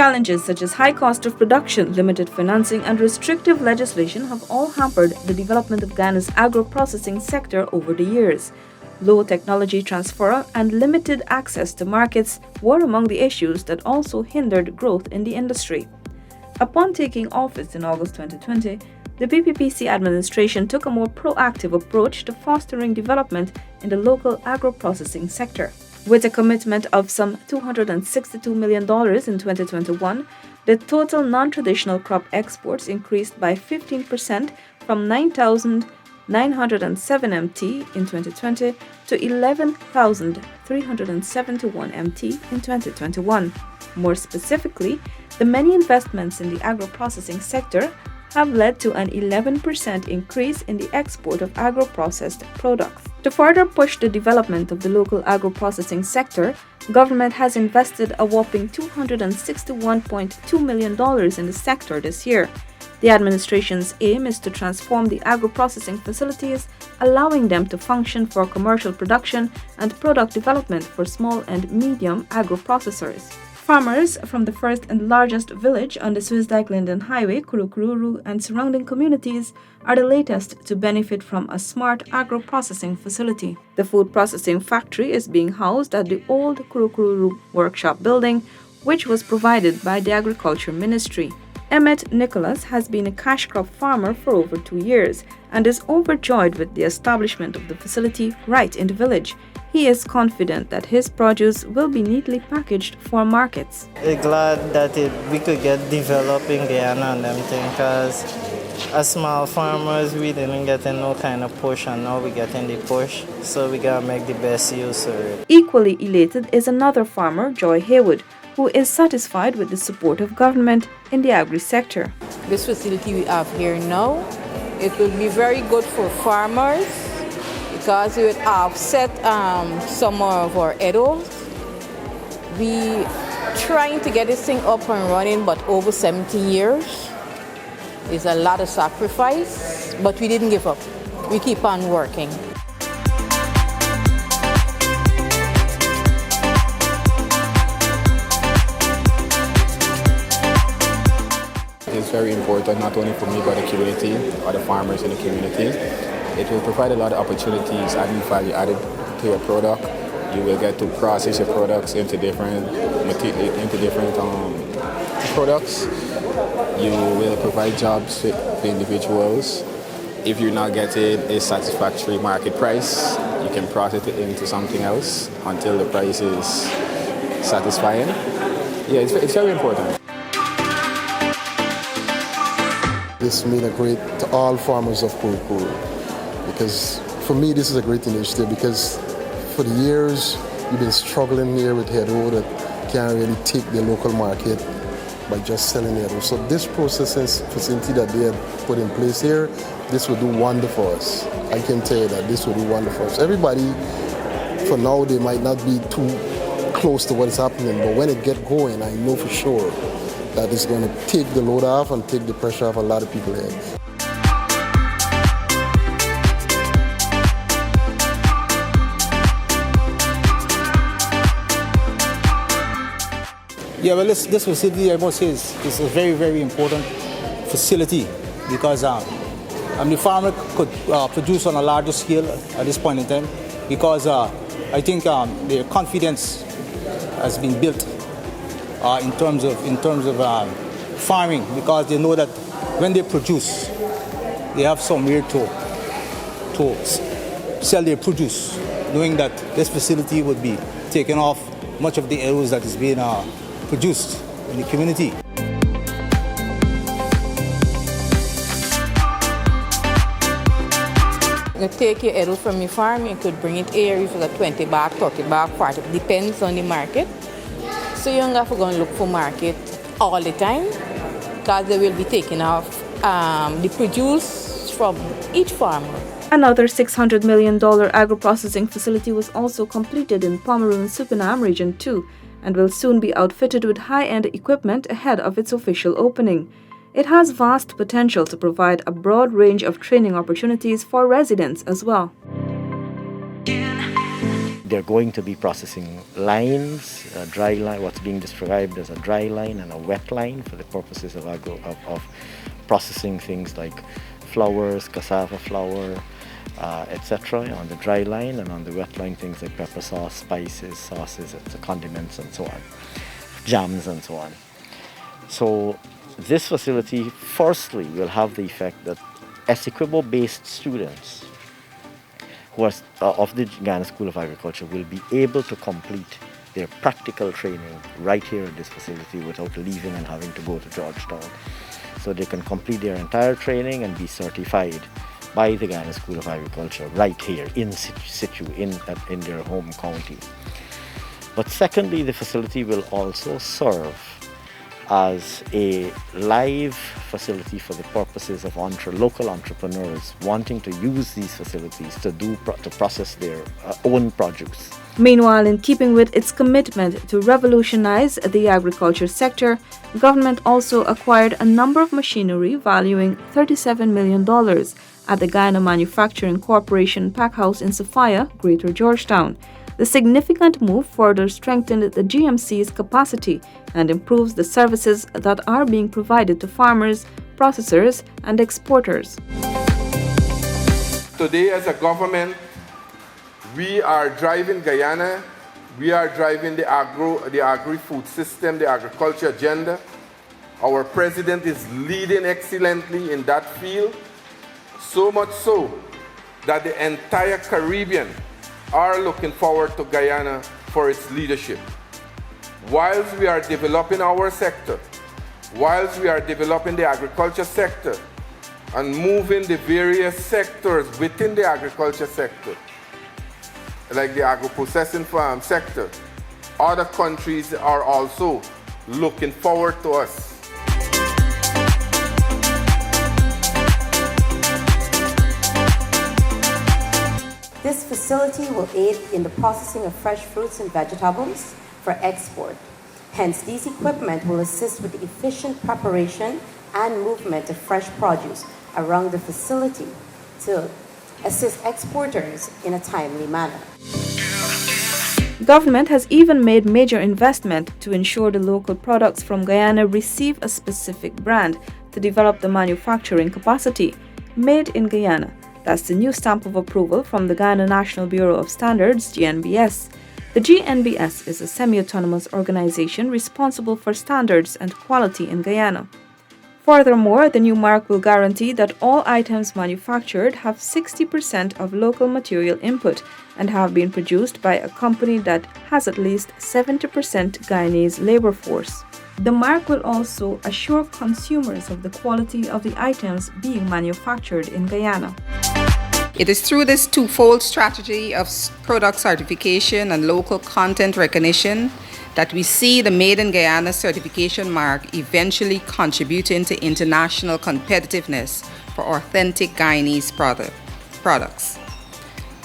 Challenges such as high cost of production, limited financing, and restrictive legislation have all hampered the development of Ghana's agro-processing sector over the years. Low technology transfer and limited access to markets were among the issues that also hindered growth in the industry. Upon taking office in August 2020, the BPPC administration took a more proactive approach to fostering development in the local agro-processing sector. With a commitment of some $262 million in 2021, the total non-traditional crop exports increased by 15% from 9,907 MT in 2020 to 11,371 MT in 2021. More specifically, the many investments in the agro-processing sector have led to an 11% increase in the export of agro-processed products. To further push the development of the local agro-processing sector, government has invested a whopping $261.2 million in the sector this year. The administration's aim is to transform the agro-processing facilities, allowing them to function for commercial production and product development for small and medium agro-processors. Farmers from the first and largest village on the Swiss-Dyke-Linden Highway, Kurukururu, and surrounding communities are the latest to benefit from a smart agro-processing facility. The food processing factory is being housed at the old Kurukururu workshop building, which was provided by the Agriculture Ministry. Emmett Nicholas has been a cash crop farmer for over 2 years and is overjoyed with the establishment of the facility right in the village. He is confident that his produce will be neatly packaged for markets. I'm glad that we could get developed in Guyana and them things, because as small farmers we didn't get no kind of push, and now we getting the push, so we gotta make the best use of it. Equally elated is another farmer, Joy Haywood, who is satisfied with the support of government in the agri-sector. This facility we have here now, it will be very good for farmers because it will offset some of our errors. We trying to get this thing up and running, but over 70 years is a lot of sacrifice, but we didn't give up. We keep on working. It's very important, not only for me, but the community, or the farmers in the community. It will provide a lot of opportunities, adding value added to your product. You will get to process your products into different products. You will provide jobs to individuals. If you're not getting a satisfactory market price, you can process it into something else until the price is satisfying. Yeah, it's very important. This means a great to all farmers of Kurukuru, because for me this is a great initiative, because for the years we've been struggling here with Hedo that can't really take the local market by just selling Hedo. So this processing facility that they have put in place here, this will do wonder for us. I can tell you that this will do wonder for us. Everybody, for now, they might not be too close to what is happening, but when it get going, I know for sure that it's going to take the load off and take the pressure off a lot of people's heads. Yeah, well, this facility, I must say, is a very, very important facility, because the farmer could produce on a larger scale at this point in time, because I think their confidence has been built in terms of farming, because they know that when they produce, they have somewhere to sell their produce, knowing that this facility would be taking off much of the arrows that is being produced in the community. You take your arrow from your farm, you could bring it here for the 20 baht, 30 baht, 40, depends on the market. So you don't have to go and look for market all the time, because they will be taking off the produce from each farmer. Another $600 million agro-processing facility was also completed in Pomeroon Supinam Region 2 and will soon be outfitted with high-end equipment ahead of its official opening. It has vast potential to provide a broad range of training opportunities for residents as well. they're going to be processing lines, a dry line, what's being described as a dry line and a wet line for the purposes of of processing things like flowers, cassava flour, etc. on the dry line, and on the wet line things like pepper sauce, spices, sauces, condiments, and so on, jams, and so on. So this facility, firstly, will have the effect that Essequibo-based students who are of the Guyana School of Agriculture will be able to complete their practical training right here at this facility without leaving and having to go to Georgetown. So they can complete their entire training and be certified by the Guyana School of Agriculture right here in situ, in their home county. But secondly, the facility will also serve as a live facility for the purposes of local entrepreneurs wanting to use these facilities to process their own produce. Meanwhile, in keeping with its commitment to revolutionize the agriculture sector, government also acquired a number of machinery valuing $37 million at the Guyana Manufacturing Corporation packhouse in Sophia, Greater Georgetown. The significant move further strengthened the GMC's capacity and improves the services that are being provided to farmers, processors, and exporters. Today, as a government, we are driving Guyana, we are driving the agri-food system, the agriculture agenda. Our president is leading excellently in that field, so much so that the entire Caribbean are looking forward to Guyana for its leadership. Whilst we are developing our sector, whilst we are developing the agriculture sector and moving the various sectors within the agriculture sector, like the agro-processing farm sector, other countries are also looking forward to us. This facility will aid in the processing of fresh fruits and vegetables for export. Hence, these equipment will assist with the efficient preparation and movement of fresh produce around the facility to assist exporters in a timely manner. Government has even made major investment to ensure the local products from Guyana receive a specific brand to develop the manufacturing capacity. Made in Guyana. That's the new stamp of approval from the Guyana National Bureau of Standards, GNBS. The GNBS is a semi-autonomous organization responsible for standards and quality in Guyana. Furthermore, the new mark will guarantee that all items manufactured have 60% of local material input and have been produced by a company that has at least 70% Guyanese labor force. The mark will also assure consumers of the quality of the items being manufactured in Guyana. It is through this twofold strategy of product certification and local content recognition that we see the Made in Guyana certification mark eventually contributing to international competitiveness for authentic Guyanese products.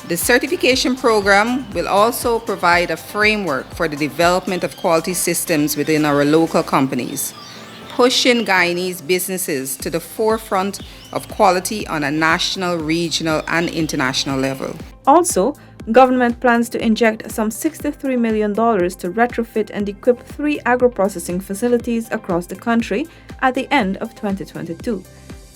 The certification program will also provide a framework for the development of quality systems within our local companies, pushing Guyanese businesses to the forefront of quality on a national, regional, and international level. Also, government plans to inject some $63 million to retrofit and equip 3 agro-processing facilities across the country at the end of 2022.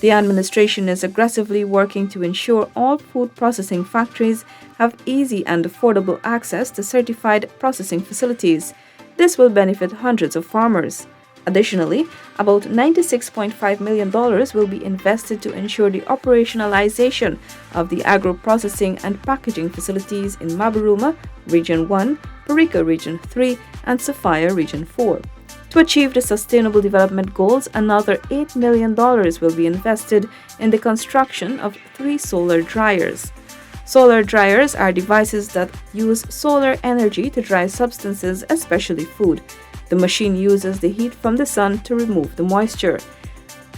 The administration is aggressively working to ensure all food processing factories have easy and affordable access to certified processing facilities. This will benefit hundreds of farmers. Additionally, about $96.5 million will be invested to ensure the operationalization of the agro-processing and packaging facilities in Mabaruma, Region 1, Parika, Region 3, and Sophia, Region 4. To achieve the Sustainable Development Goals, another $8 million will be invested in the construction of 3 solar dryers. Solar dryers are devices that use solar energy to dry substances, especially food. The machine uses the heat from the sun to remove the moisture.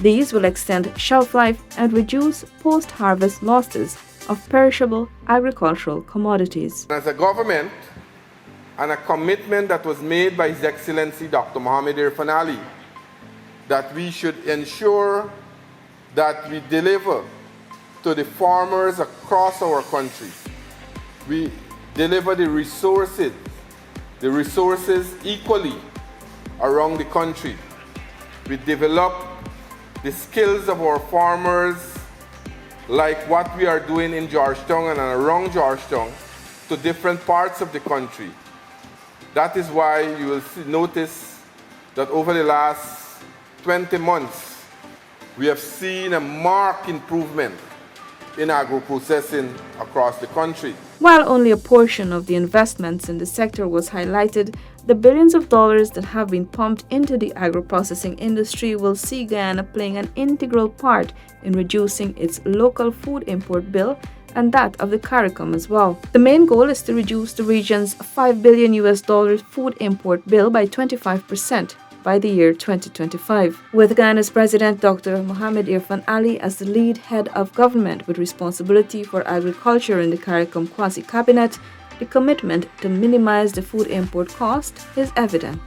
These will extend shelf life and reduce post-harvest losses of perishable agricultural commodities. As a government, and a commitment that was made by His Excellency Dr. Mohamed Irfan Ali, that we should ensure that we deliver to the farmers across our country. deliver the resources equally around the country. We develop the skills of our farmers, like what we are doing in Georgetown and around Georgetown, to different parts of the country. That is why you will notice that over the last 20 months, we have seen a marked improvement in agro-processing across the country. While only a portion of the investments in the sector was highlighted, the billions of dollars that have been pumped into the agro-processing industry will see Guyana playing an integral part in reducing its local food import bill and that of the CARICOM as well. The main goal is to reduce the region's $5 billion food import bill by 25% by the year 2025. With Guyana's President Dr. Mohamed Irfan Ali as the lead head of government with responsibility for agriculture in the CARICOM quasi-cabinet, the commitment to minimize the food import cost is evident.